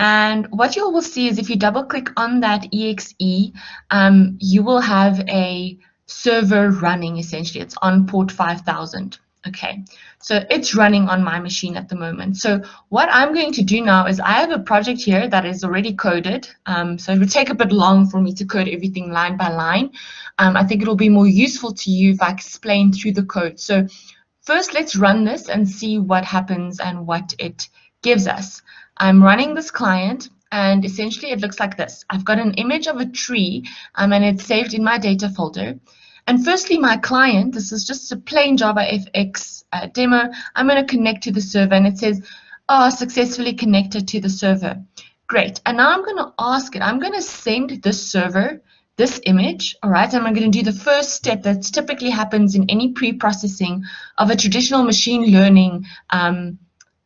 And what you will see is if you double click on that exe, you will have a server running essentially. It's on port 5000. Okay, so it's running on my machine at the moment. So what I'm going to do now is I have a project here that is already coded. So it would take a bit long for me to code everything line by line. I think it'll be more useful to you if I explain through the code. So first, let's run this and see what happens and what it gives us. I'm running this client, and essentially it looks like this. I've got an image of a tree, and it's saved in my data folder. And firstly, my client, this is just a plain Java FX demo. I'm going to connect to the server, and it says, oh, successfully connected to the server. Great. And now I'm going to ask it, I'm going to send this server this image, all right, and I'm going to do the first step that typically happens in any pre-processing of a traditional machine learning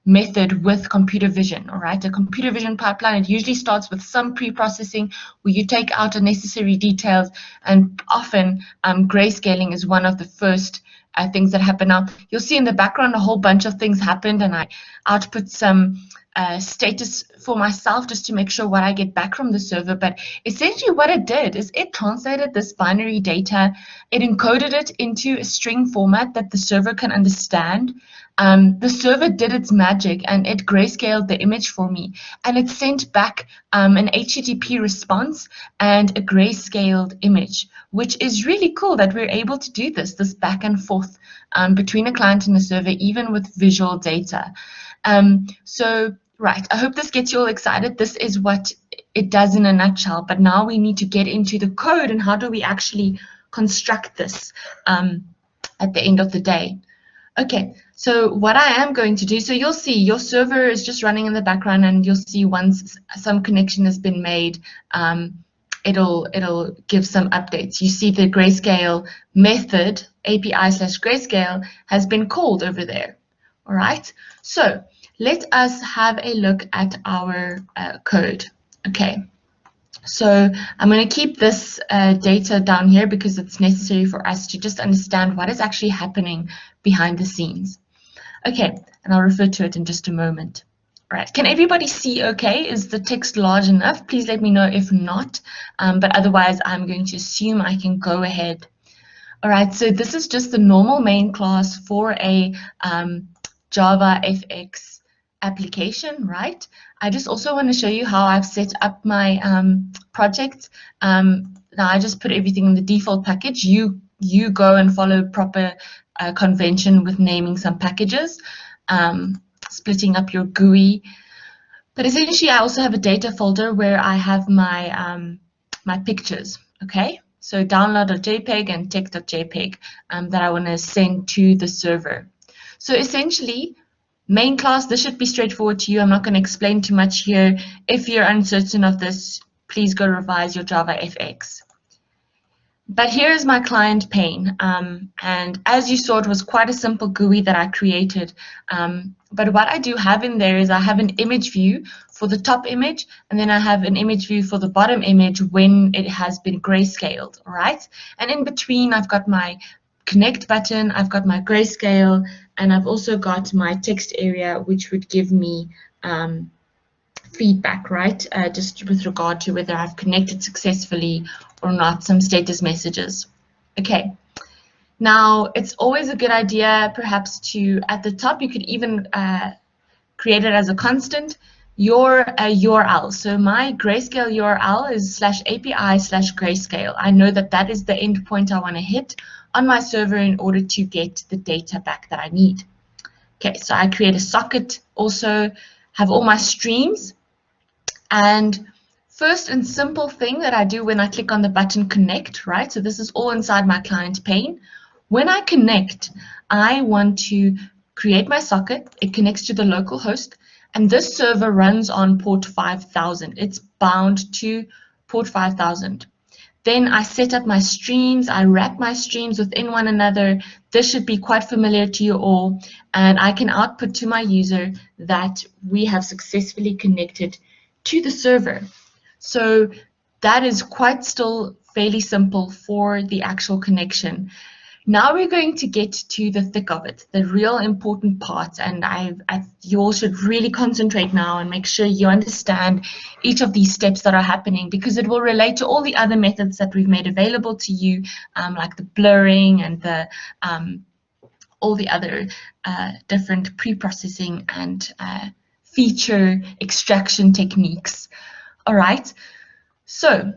method with computer vision, all right? A computer vision pipeline, it usually starts with some pre-processing where you take out unnecessary details, and often grayscaling is one of the first things that happen. Now, you'll see in the background a whole bunch of things happened, and I output some status for myself just to make sure what I get back from the server. But essentially what it did is it translated this binary data, it encoded it into a string format that the server can understand. The server did its magic and it grayscaled the image for me, and it sent back an HTTP response and a grayscaled image, which is really cool that we're able to do this back and forth between a client and a server, even with visual data. Right, I hope this gets you all excited. This is what it does in a nutshell, but now we need to get into the code and how do we actually construct this at the end of the day. Okay, so what I am going to do, so you'll see your server is just running in the background, and you'll see once some connection has been made, it'll give some updates. You see the grayscale method, API/grayscale, has been called over there. All right, so let us have a look at our code. Okay, so I'm going to keep this data down here because it's necessary for us to just understand what is actually happening behind the scenes. Okay, and I'll refer to it in just a moment. All right, can everybody see okay? Is the text large enough? Please let me know if not, but otherwise I'm going to assume I can go ahead. All right, so this is just the normal main class for a Java FX application, right? I just also want to show you how I've set up my project. Now I just put everything in the default package. You go and follow proper convention with naming some packages, splitting up your GUI. But essentially, I also have a data folder where I have my my pictures. Okay, so download.jpg and text.jpg that I want to send to the server. So essentially, main class, this should be straightforward to you. I'm not going to explain too much here. If you're uncertain of this, please go revise your Java FX. But here is my client pane. And as you saw, it was quite a simple GUI that I created. But what I do have in there is I have an image view for the top image, and then I have an image view for the bottom image when it has been grayscaled, all right? And in between, I've got my connect button, I've got my grayscale, and I've also got my text area, which would give me feedback, right? Just with regard to whether I've connected successfully or not, some status messages. Okay. Now, it's always a good idea, perhaps, to, at the top, you could even create it as a constant, your URL. So my grayscale URL is /API/grayscale. I know that that is the endpoint I want to hit on my server in order to get the data back that I need. Okay, so I create a socket, also have all my streams, and first and simple thing that I do when I click on the button connect, right? So this is all inside my client pane. When I connect, I want to create my socket. It connects to the local host, and this server runs on port 5000. It's bound to port 5000. Then I set up my streams. I wrap my streams within one another. This should be quite familiar to you all, and I can output to my user that we have successfully connected to the server. So that is quite still fairly simple for the actual connection. Now we're going to get to the thick of it, the real important part, and you all should really concentrate now and make sure you understand each of these steps that are happening, because it will relate to all the other methods that we've made available to you, like the blurring and the all the other different pre-processing and feature extraction techniques. All right, so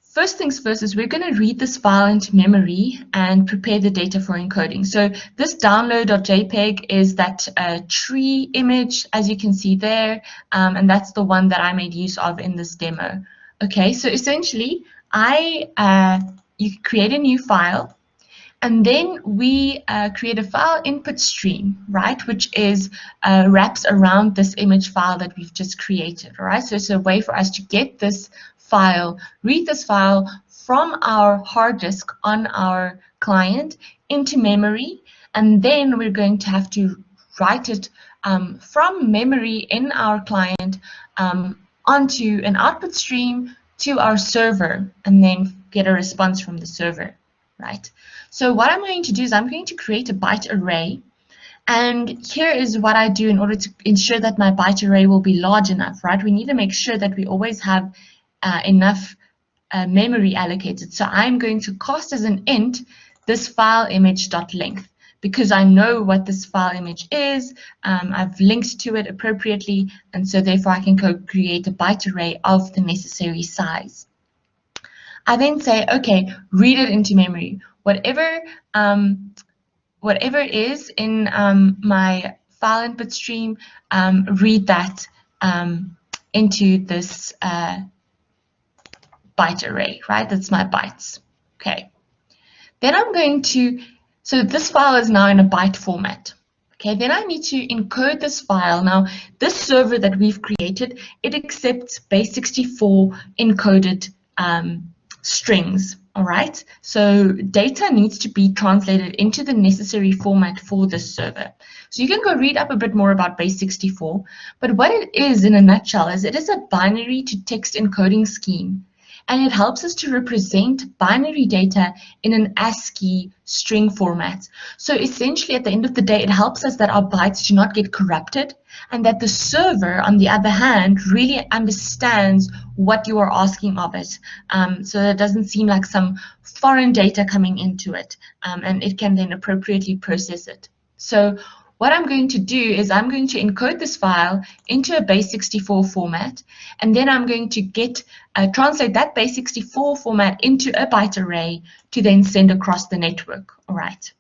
first things first is we're going to read this file into memory and prepare the data for encoding. So this download.jpg is that tree image, as you can see there, and that's the one that I made use of in this demo. Okay, so essentially, you create a new file, and then we create a file input stream, right, which is wraps around this image file that we've just created, all right? So it's a way for us to get this file, read this file from our hard disk on our client into memory, and then we're going to have to write it from memory in our client onto an output stream to our server, and then get a response from the server, right? So what I'm going to do is I'm going to create a byte array, and here is what I do in order to ensure that my byte array will be large enough, right? We need to make sure that we always have enough memory allocated. So I'm going to cast as an int this file image.length, because I know what this file image is. I've linked to it appropriately, and so therefore I can create a byte array of the necessary size. I then say, okay, read it into memory. Whatever is in my file input stream, read that into this byte array, right? That's my bytes. Okay. Then I'm going to, so this file is now in a byte format. Okay, then I need to encode this file. Now, this server that we've created, it accepts base64 encoded strings, all right? So data needs to be translated into the necessary format for this server. So you can go read up a bit more about base64, but what it is in a nutshell is it is a binary to text encoding scheme, and it helps us to represent binary data in an ASCII string format. So essentially, at the end of the day, it helps us that our bytes do not get corrupted, and that the server, on the other hand, really understands what you are asking of it. So that it doesn't seem like some foreign data coming into it, and it can then appropriately process it. So what I'm going to do is I'm going to encode this file into a base64 format, and then I'm going to translate that base64 format into a byte array to then send across the network. All right.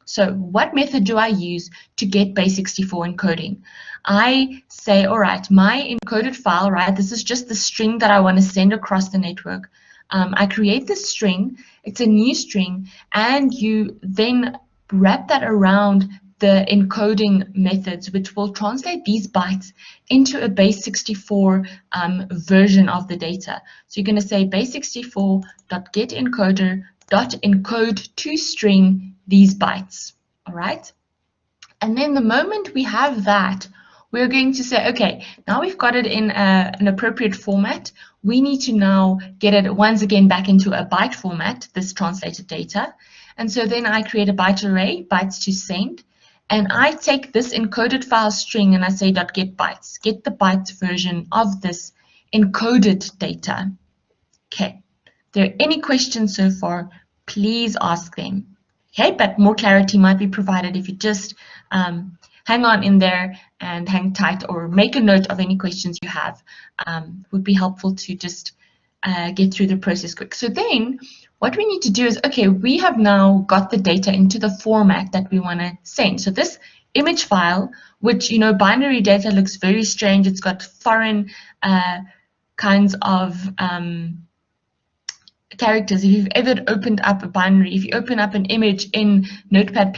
So what method do I use to get base64 encoding? I say, all right, my encoded file, right, this is just the string that I want to send across the network. I create this string, it's a new string, and you then wrap that around the encoding methods, which will translate these bytes into a base64 version of the data. So you're going to say base64.getEncoder.encode to string these bytes. All right. And then the moment we have that, we're going to say, okay, now we've got it in an appropriate format. We need to now get it once again back into a byte format, this translated data. And so then I create a byte array, bytes to send. And I take this encoded file string and I say .get bytes, get the bytes version of this encoded data. Okay, if there are any questions so far, please ask them. Okay, but more clarity might be provided if you just hang on in there and hang tight, or make a note of any questions you have. Would be helpful to just get through the process quick. So then what we need to do is, okay, we have now got the data into the format that we want to send. So this image file, which, you know, binary data looks very strange. It's got foreign kinds of characters. If you've ever opened up a binary, if you open up an image in Notepad++,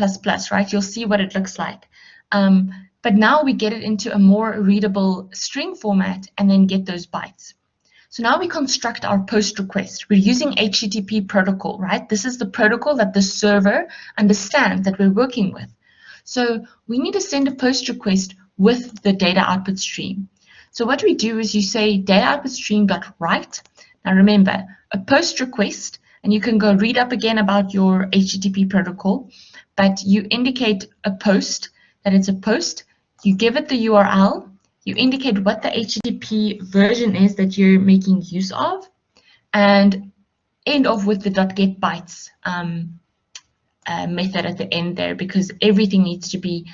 right, you'll see what it looks like. But now we get it into a more readable string format and then get those bytes. So now we construct our post request. We're using HTTP protocol, right? This is the protocol that the server understands that we're working with. So we need to send a post request with the data output stream. So what we do is you say data output stream.write. Now remember, a post request and you can go read up again about your HTTP protocol, but you indicate a post, that it's a post, you give it the URL, you indicate what the HTTP version is that you're making use of, and end off with the .getBytes method at the end there, because everything needs to be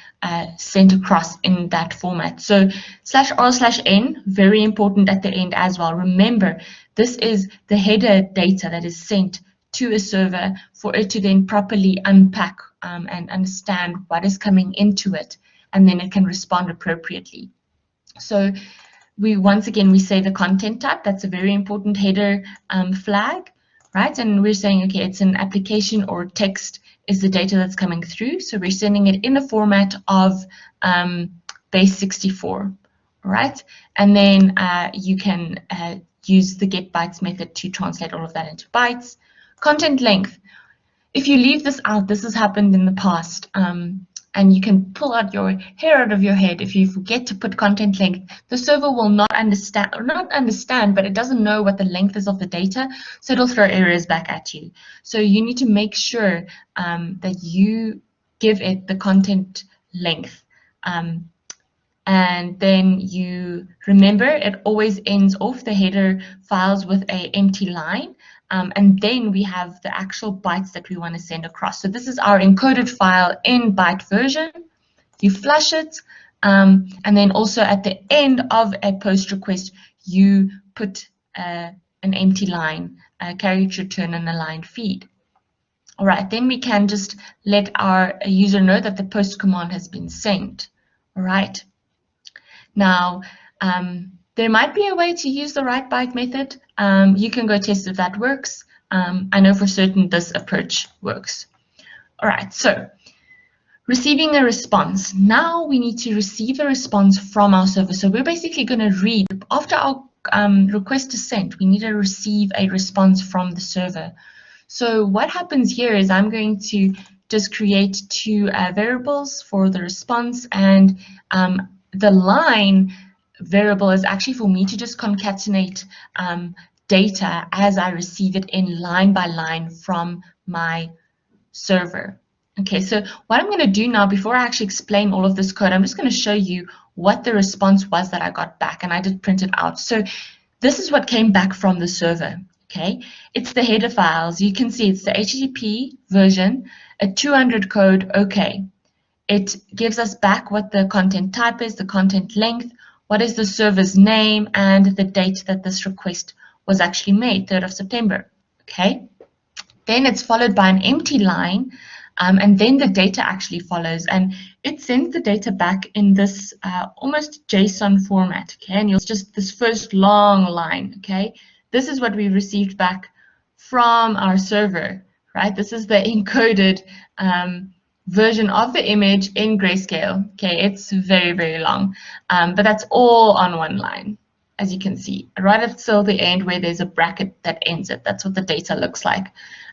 sent across in that format. So /r/n, very important at the end as well. Remember, this is the header data that is sent to a server for it to then properly unpack and understand what is coming into it, and then it can respond appropriately. So once again, we say the content type, that's a very important header flag, right? And we're saying, okay, it's an application or text is the data that's coming through. So we're sending it in the format of base 64, all right? And then you can use the getBytes method to translate all of that into bytes. Content length. If you leave this out, this has happened in the past, and you can pull out your hair out of your head if you forget to put content length. The server will not understand, but it doesn't know what the length is of the data, so it'll throw errors back at you. So you need to make sure that you give it the content length. And then you remember, it always ends off the header files with an empty line. And then we have the actual bytes that we want to send across. So this is our encoded file in byte version. You flush it, and then also at the end of a post request, you put an empty line, a carriage return, and a line feed. All right, then we can just let our user know that the post command has been sent. All right. Now, there might be a way to use the write byte method. You can go test if that works. I know for certain this approach works. All right, so receiving a response. Now we need to receive a response from our server. So we're basically going to read, after our request is sent, we need to receive a response from the server. So what happens here is I'm going to just create two variables for the response, and the line variable is actually for me to just concatenate data as I receive it in line by line from my server. Okay, so what I'm going to do now, before I actually explain all of this code, I'm just going to show you what the response was that I got back, and I did print it out. So this is what came back from the server. Okay, it's the header files. You can see it's the HTTP version, a 200 code, okay. It gives us back what the content type is, the content length, what is the server's name, and the date that this request was actually made, 3rd of September. Okay. Then it's followed by an empty line, and then the data actually follows, and it sends the data back in this almost JSON format. Okay, and you'll just this first long line. Okay, this is what we received back from our server, right? This is the encoded version of the image in grayscale. Okay, it's very, very long, but that's all on one line, as you can see, right at till the end where there's a bracket that ends it. That's what the data looks like.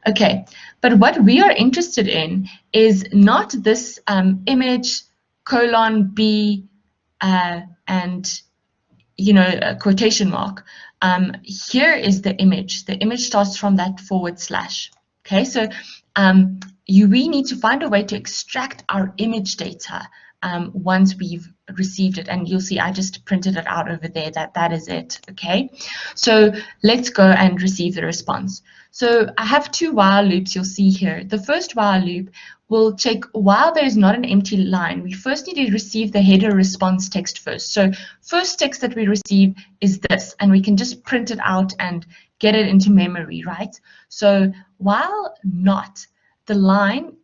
Okay, but what we are interested in is not this image colon B and a quotation mark. Here is the image. The image starts from that /. Okay, so we need to find a way to extract our image data once we've received it, and you'll see I just printed it out over there. That is it. Okay, so let's go and receive the response. So I have two while loops you'll see here. The first while loop will check while there's not an empty line. We first need to receive the header response text first. So first text that we receive is this, and we can just print it out and get it into memory, right? So while not, the line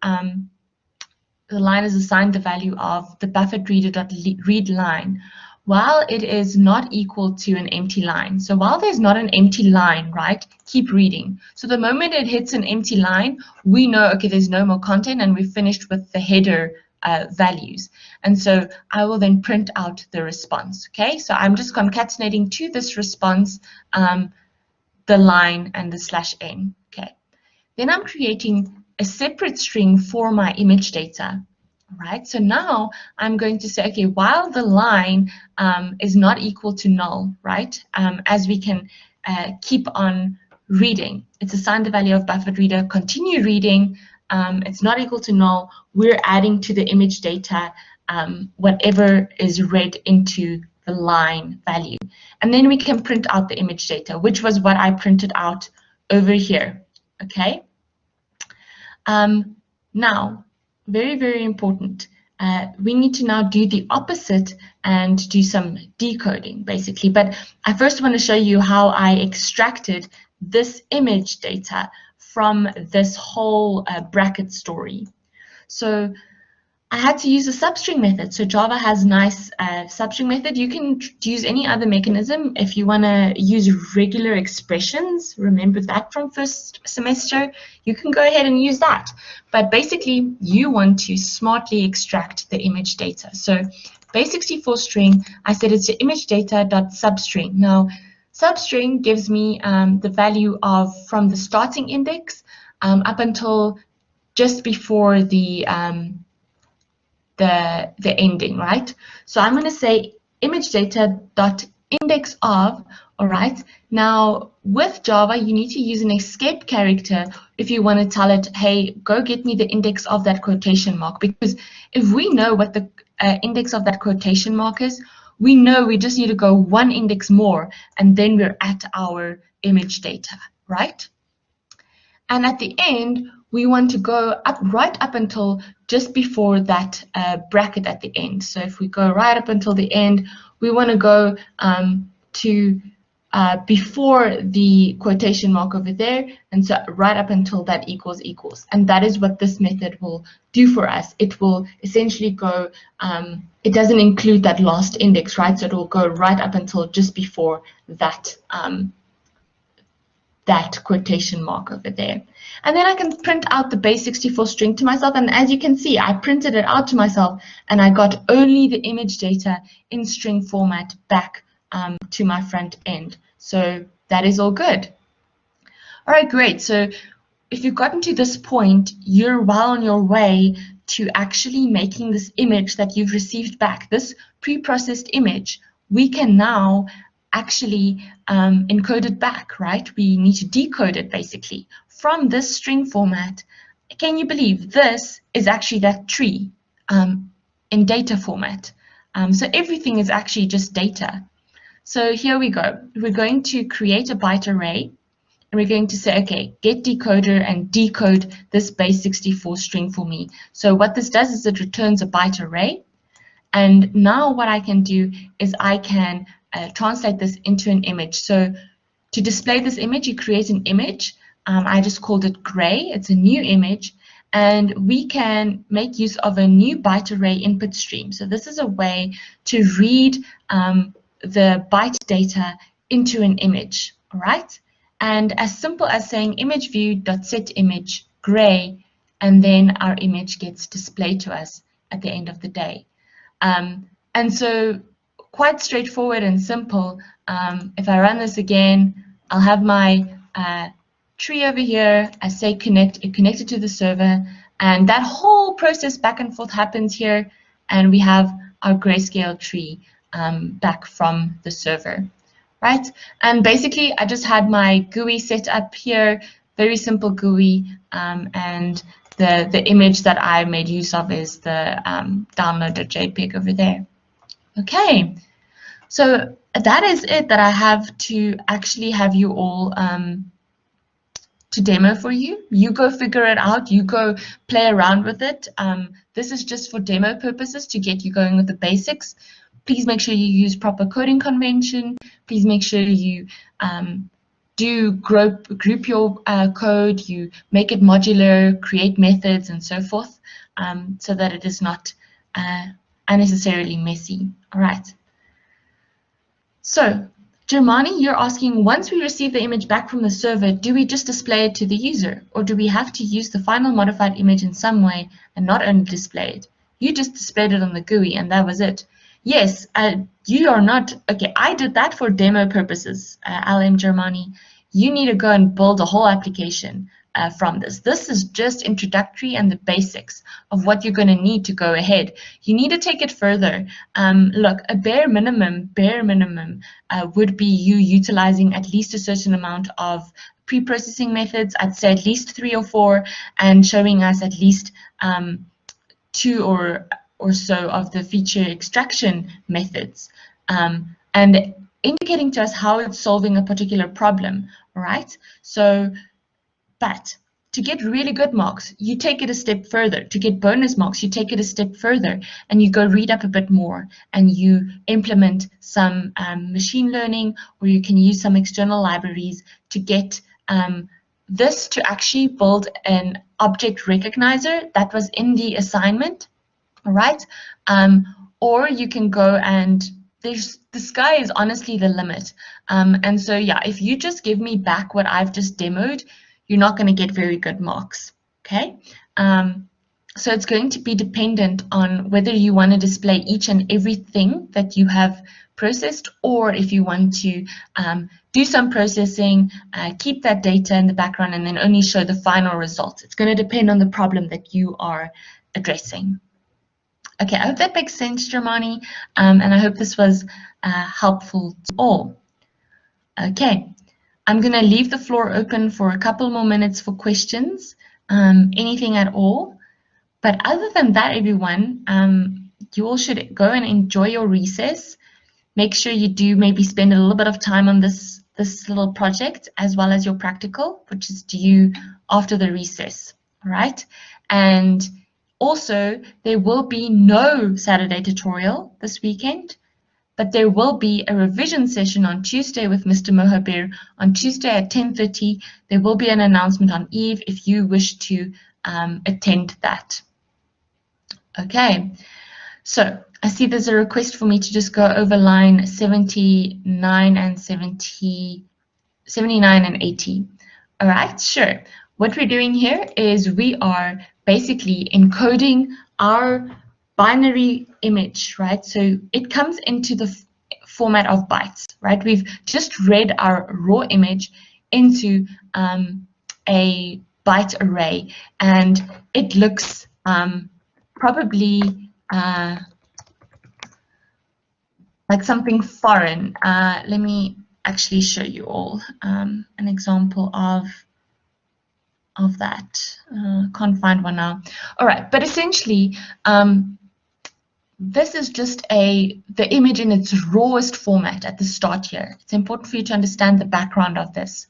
is assigned the value of the buffered reader.read line while it is not equal to an empty line. So while there's not an empty line, right, keep reading. So the moment it hits an empty line, we know, okay, there's no more content, and we've finished with the header values. And so I will then print out the response. Okay, so I'm just concatenating to this response the line and the /n. Okay, then I'm creating a separate string for my image data. Right, so now I'm going to say, okay, while the line is not equal to null, right, as we can keep on reading. It's assigned the value of buffered reader, continue reading. It's not equal to null. We're adding to the image data whatever is read into the line value. And then we can print out the image data, which was what I printed out over here. Okay. Now, very, very important. We need to now do the opposite and do some decoding, basically. But I first want to show you how I extracted this image data from this whole bracket story. So I had to use a substring method. So Java has nice substring method. You can use any other mechanism if you want to use regular expressions. Remember that from first semester. You can go ahead and use that. But basically, you want to smartly extract the image data. So base64 string, I said it's your image data.substring. Now, substring gives me the value of from the starting index up until just before the ending, right? So I'm going to say image data dot index of. All right. Now with Java, you need to use an escape character if you want to tell it, hey, go get me the index of that quotation mark. Because if we know what the index of that quotation mark is, we know we just need to go one index more, and then we're at our image data, right? And at the end, we want to go up right up until just before that bracket at the end. So if we go right up until the end, we want to go to before the quotation mark over there, and so right up until that equals equals. And that is what this method will do for us. It will essentially go, it doesn't include that last index, right? So it will go right up until just before that that quotation mark over there. And then I can print out the base64 string to myself. And as you can see, I printed it out to myself and I got only the image data in string format back to my front end. So that is all good. All right, great. So if you've gotten to this point, you're well on your way to actually making this image that you've received back, this pre-processed image. We can now actually encode it back, right? We need to decode it basically from this string format. Can you believe this is actually that tree in data format? So everything is actually just data. So here we go. We're going to create a byte array, and we're going to say, okay, get decoder and decode this base64 string for me. So what this does is it returns a byte array. And now what I can do is I can translate this into an image. So to display this image, you create an image. I just called it gray. It's a new image. And we can make use of a new byte array input stream. So this is a way to read the byte data into an image, all right? And as simple as saying image view.setImage gray, and then our image gets displayed to us at the end of the day. And so quite straightforward and simple. If I run this again, I'll have my tree over here. I say connect, it connected to the server, and that whole process back and forth happens here, and we have our grayscale tree back from the server, right? And basically, I just had my GUI set up here, very simple GUI, and the image that I made use of is the download.jpg over there. Okay, so that is it that I have to actually have you all to demo for you. You go figure it out. You go play around with it. This is just for demo purposes to get you going with the basics. Please make sure you use proper coding convention. Please make sure you do group your code, you make it modular, create methods, and so forth, so that it is not unnecessarily messy. All right. So, Germani, you're asking, once we receive the image back from the server, do we just display it to the user, or do we have to use the final modified image in some way and not only display it? You just displayed it on the GUI, and that was it. Yes, you are not, okay, I did that for demo purposes, LM Germani. You need to go and build a whole application. from this. This is just introductory and the basics of what you're going to need to go ahead. You need to take it further. Look, a bare minimum would be you utilizing at least a certain amount of pre-processing methods. I'd say at least 3 or 4, and showing us at least 2 or so of the feature extraction methods, and indicating to us how it's solving a particular problem, right? So, but to get really good marks, you take it a step further. To get bonus marks, you take it a step further, and you go read up a bit more, and you implement some machine learning, or you can use some external libraries to get this to actually build an object recognizer that was in the assignment, all right? Or you can go and the sky is honestly the limit. And so, yeah, if you just give me back what I've just demoed, you're not going to get very good marks, okay? So it's going to be dependent on whether you want to display each and everything that you have processed, or if you want to do some processing, keep that data in the background, and then only show the final results. It's going to depend on the problem that you are addressing. Okay, I hope that makes sense, Germani, and I hope this was helpful to all. Okay, I'm going to leave the floor open for a couple more minutes for questions, anything at all. But other than that, everyone, you all should go and enjoy your recess. Make sure you do maybe spend a little bit of time on this little project, as well as your practical, which is due after the recess, all right? And also, there will be no Saturday tutorial this weekend, but there will be a revision session on Tuesday with Mr. Mohabir. On Tuesday at 10:30, there will be an announcement on Eve if you wish to attend that. Okay, so I see there's a request for me to just go over line 79 and 79 and 80. All right, sure. What we're doing here is we are basically encoding our binary image, right? So it comes into the format of bytes, right? We've just read our raw image into a byte array, and it looks probably like something foreign. Let me actually show you all an example of that. Can't find one now. All right, but essentially, this is just the image in its rawest format at the start here. It's important for you to understand the background of this.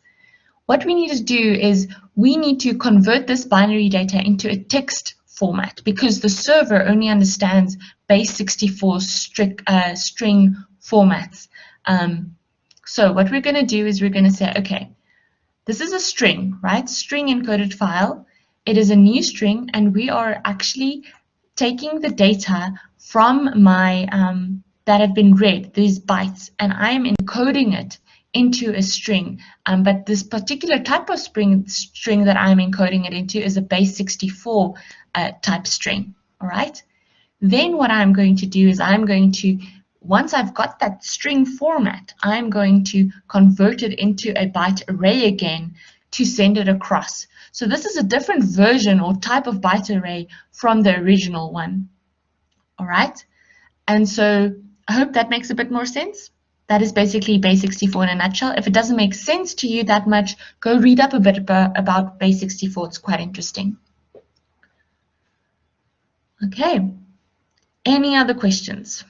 What we need to do is we need to convert this binary data into a text format, because the server only understands base 64 string formats. So what we're going to do is we're going to say, okay, this is a string, right? String encoded file. It is a new string, and we are actually taking the data from my that have been read, these bytes, and I am encoding it into a string. But this particular type of string that I'm encoding it into is a base 64 type string. All right. Then what I'm going to do is I'm going to, once I've got that string format, I'm going to convert it into a byte array again to send it across. So this is a different version or type of byte array from the original one. All right. And so I hope that makes a bit more sense. That is basically base 64 in a nutshell. If it doesn't make sense to you that much, go read up a bit about base 64. It's quite interesting. Okay. Any other questions?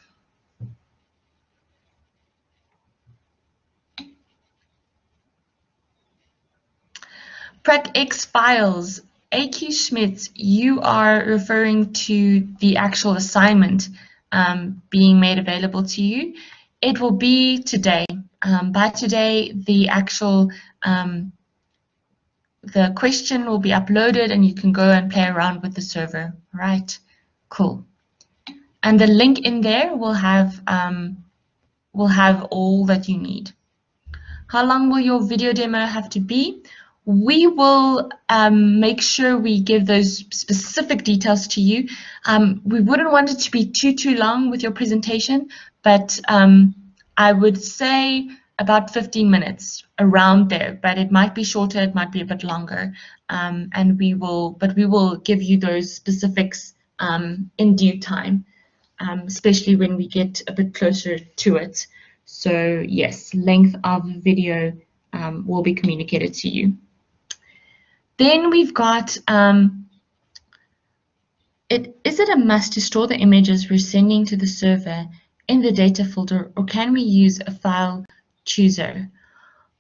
Prac X files. AQ Schmitz, you are referring to the actual assignment being made available to you. It will be today. By today, the actual the question will be uploaded, and you can go and play around with the server. Right? Cool. And the link in there will have all that you need. How long will your video demo have to be? We will make sure we give those specific details to you. We wouldn't want it to be too long with your presentation, but I would say about 15 minutes, around there, but it might be shorter, it might be a bit longer, and we will give you those specifics in due time, especially when we get a bit closer to it. So yes, length of video will be communicated to you. Then we've got, is it a must to store the images we're sending to the server in the data folder, or can we use a file chooser?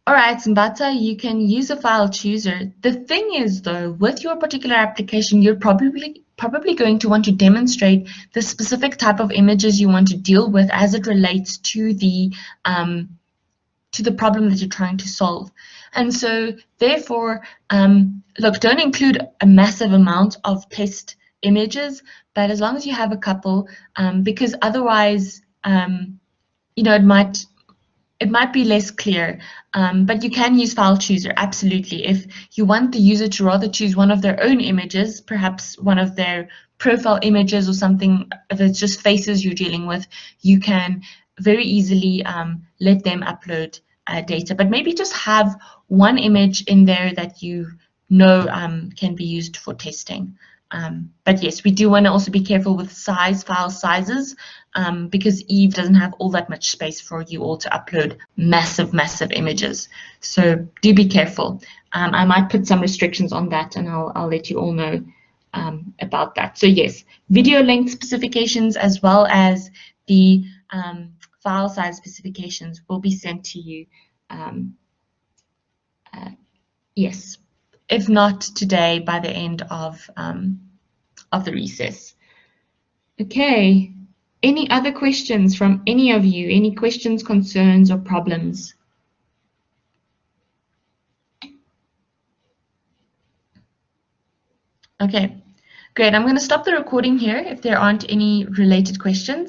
All right, Mbata, you can use a file chooser. The thing is, though, with your particular application, you're probably going to want to demonstrate the specific type of images you want to deal with as it relates to the problem that you're trying to solve. And so, therefore, look, don't include a massive amount of test images, but as long as you have a couple, because otherwise, you know, it might be less clear, but you can use file chooser, absolutely. If you want the user to rather choose one of their own images, perhaps one of their profile images or something, if it's just faces you're dealing with, you can very easily let them upload data. But maybe just have one image in there that you know can be used for testing. But yes, we do want to also be careful with file sizes, because Eve doesn't have all that much space for you all to upload massive images. So do be careful. I might put some restrictions on that, and I'll let you all know about that. So yes, video length specifications as well as the file size specifications will be sent to you. Yes, if not today, by the end of the recess. Okay, any other questions from any of you? Any questions, concerns, or problems? Okay, great. I'm going to stop the recording here if there aren't any related questions.